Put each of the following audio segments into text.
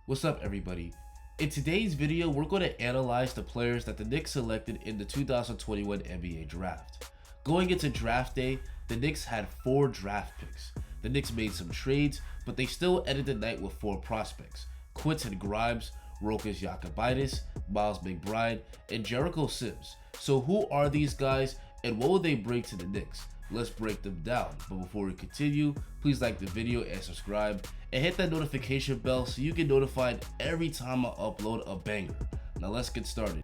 What's up, everybody? In today's video, we're going to analyze the players that the Knicks selected in the 2021 NBA Draft. Going into draft day, the Knicks had 4 draft picks. The Knicks made some trades, but they still ended the night with 4 prospects: Quentin Grimes, Rokas Jokubaitis, Miles McBride, and Jericho Sims. So who are these guys and what will they bring to the Knicks? Let's break them down. But before we continue, please like the video and subscribe, and hit that notification bell so you get notified every time I upload a banger. Now let's get started.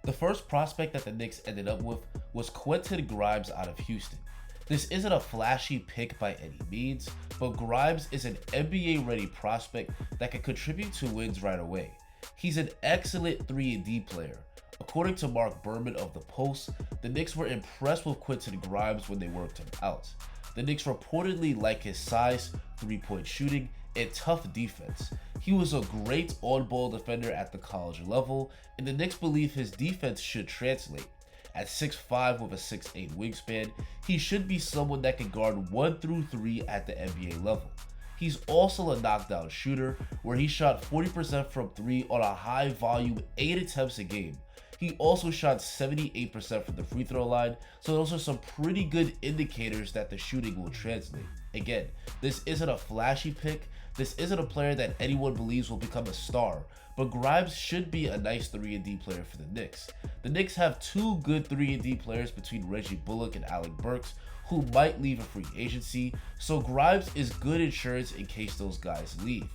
The first prospect that the Knicks ended up with was Quentin Grimes out of Houston. This isn't a flashy pick by any means, but Grimes is an NBA ready prospect that can contribute to wins right away. He's an excellent 3-and-D player. According to Mark Berman of The Post, the Knicks were impressed with Quentin Grimes when they worked him out. The Knicks reportedly like his size, 3-point shooting, and tough defense. He was a great on-ball defender at the college level, and the Knicks believe his defense should translate. At 6'5" with a 6'8" wingspan, he should be someone that can guard 1 through 3 at the NBA level. He's also a knockdown shooter, where he shot 40% from 3 on a high volume 8 attempts a game. He also shot 78% from the free throw line, so those are some pretty good indicators that the shooting will translate. Again, this isn't a flashy pick, this isn't a player that anyone believes will become a star, but Grimes should be a nice 3-and-D player for the Knicks. The Knicks have 2 good 3-and-D players between Reggie Bullock and Alec Burks, who might leave a free agency, so Grimes is good insurance in case those guys leave.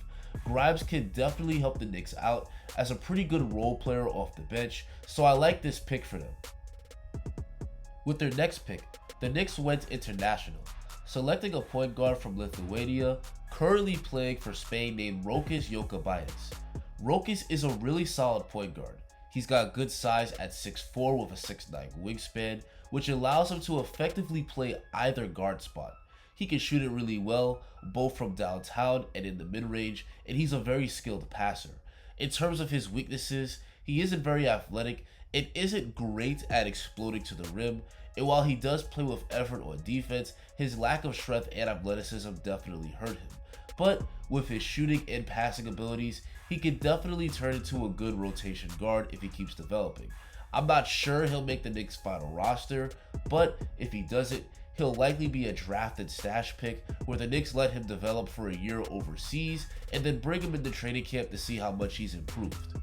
Grimes can definitely help the Knicks out as a pretty good role player off the bench, so I like this pick for them. With their next pick, the Knicks went international, selecting a point guard from Lithuania, currently playing for Spain, named Rokas Jokubaitis. Rokas is a really solid point guard. He's got good size at 6'4" with a 6'9" wingspan, which allows him to effectively play either guard spot. He can shoot it really well, both from downtown and in the mid-range, and he's a very skilled passer. In terms of his weaknesses, he isn't very athletic and isn't great at exploding to the rim, and while he does play with effort on defense, his lack of strength and athleticism definitely hurt him. But with his shooting and passing abilities, he can definitely turn into a good rotation guard if he keeps developing. I'm not sure he'll make the Knicks' final roster, but if he doesn't, he'll likely be a drafted stash pick where the Knicks let him develop for a year overseas and then bring him into training camp to see how much he's improved.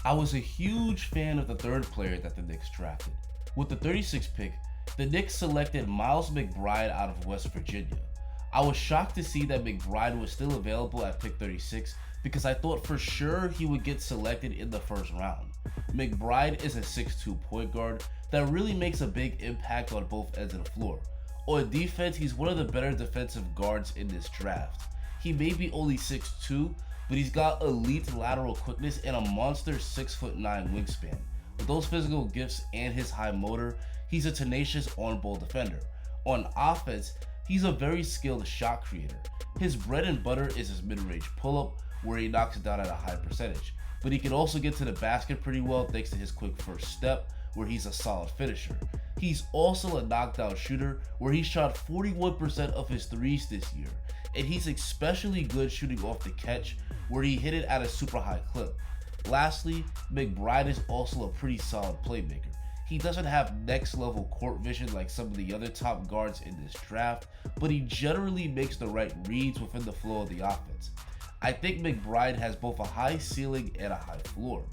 I was a huge fan of the third player that the Knicks drafted. With the 36th pick, the Knicks selected Miles McBride out of West Virginia. I was shocked to see that McBride was still available at pick 36 because I thought for sure he would get selected in the first round. McBride is a 6'2" point guard that really makes a big impact on both ends of the floor. On defense, he's one of the better defensive guards in this draft. He may be only 6'2", but he's got elite lateral quickness and a monster 6'9" wingspan. With those physical gifts and his high motor, he's a tenacious on-ball defender. On offense, he's a very skilled shot creator. His bread and butter is his mid-range pull-up, where he knocks it down at a high percentage. But he can also get to the basket pretty well thanks to his quick first step, where he's a solid finisher. He's also a knockdown shooter, where he shot 41% of his threes this year, and he's especially good shooting off the catch, where he hit it at a super high clip. Lastly, McBride is also a pretty solid playmaker. He doesn't have next level court vision like some of the other top guards in this draft, but he generally makes the right reads within the flow of the offense. I think McBride has both a high ceiling and a high floor.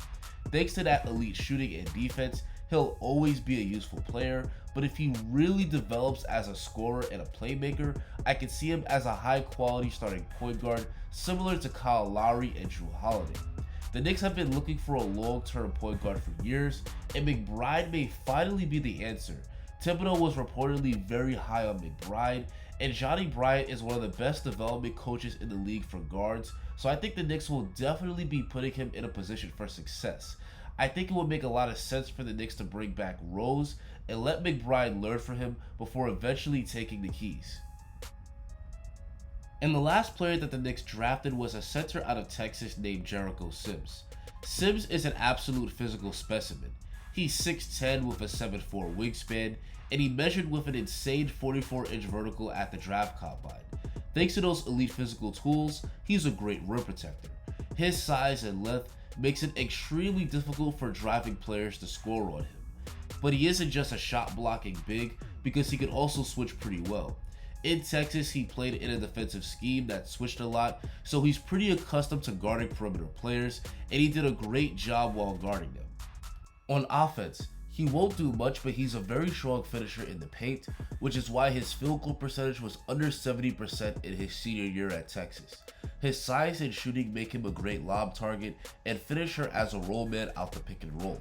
Thanks to that elite shooting and defense, he'll always be a useful player, but if he really develops as a scorer and a playmaker, I can see him as a high quality starting point guard similar to Kyle Lowry and Jrue Holiday. The Knicks have been looking for a long-term point guard for years, and McBride may finally be the answer. Thibodeau was reportedly very high on McBride, and Johnny Bryant is one of the best development coaches in the league for guards, so I think the Knicks will definitely be putting him in a position for success. I think it would make a lot of sense for the Knicks to bring back Rose and let McBride learn from him before eventually taking the keys. And the last player that the Knicks drafted was a center out of Texas named Jericho Sims. Sims is an absolute physical specimen. He's 6'10" with a 7'4" wingspan, and he measured with an insane 44-inch vertical at the draft combine. Thanks to those elite physical tools, he's a great rim protector. His size and length makes it extremely difficult for driving players to score on him. But he isn't just a shot blocking big, because he can also switch pretty well. In Texas, he played in a defensive scheme that switched a lot, so he's pretty accustomed to guarding perimeter players, and he did a great job while guarding them. On offense, he won't do much, but he's a very strong finisher in the paint, which is why his field goal percentage was under 70% in his senior year at Texas. His size and shooting make him a great lob target and finisher as a roll man out the pick and roll.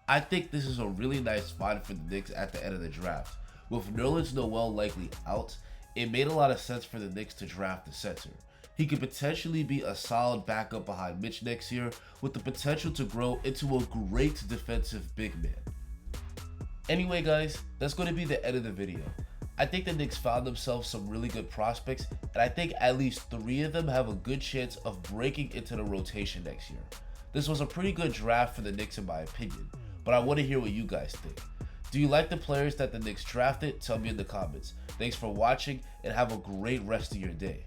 I think this is a really nice find for the Knicks at the end of the draft. With Nerlens Noel likely out, it made a lot of sense for the Knicks to draft the center. He could potentially be a solid backup behind Mitch next year, with the potential to grow into a great defensive big man. Anyway guys, that's going to be the end of the video. I think the Knicks found themselves some really good prospects, and I think at least 3 of them have a good chance of breaking into the rotation next year. This was a pretty good draft for the Knicks in my opinion, but I want to hear what you guys think. Do you like the players that the Knicks drafted? Tell me in the comments. Thanks for watching and have a great rest of your day.